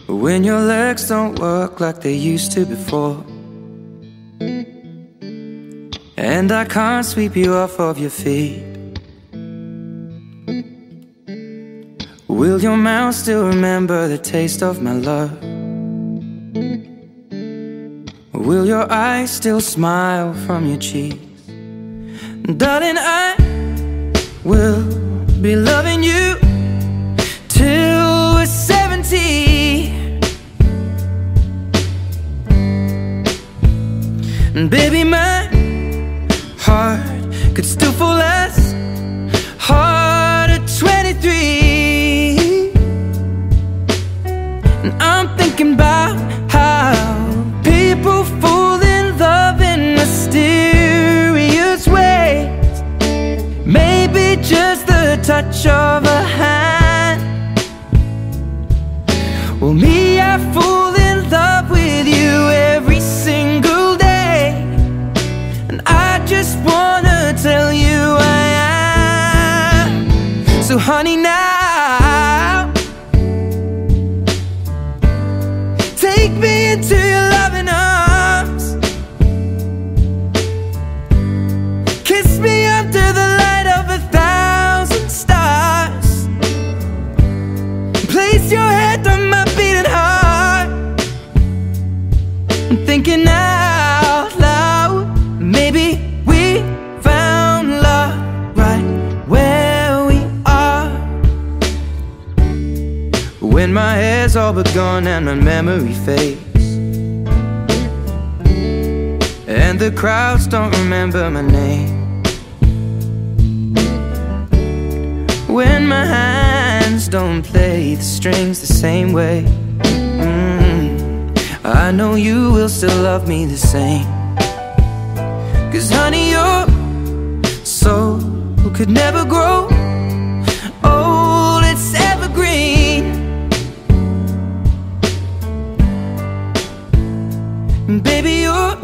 when your legs don't work like they used to before, and I can't sweep you off of your feet. Will your mouth still remember the taste of my love? Will your eyes still smile from your cheeks? Darling, I will be loving you till we're 70. And baby, my heart could still fall as hard at 23. And I'm thinking about how people fall in love in mysterious ways. Maybe just the touch of a hand. Well, me, I fall in love with you every single day, and I just wanna tell you I am. So honey, now take me into your loving arms. Kiss me under the light of 1,000 stars. Place your head on my beating heart. I'm thinking out loud, maybe we found love right where we are. When my hair's all but gone and my memory fades, and the crowds don't remember my name, when my hands don't play the strings the same way, I know you will still love me the same. 'Cause honey, your soul could never grow old, it's evergreen. And baby, your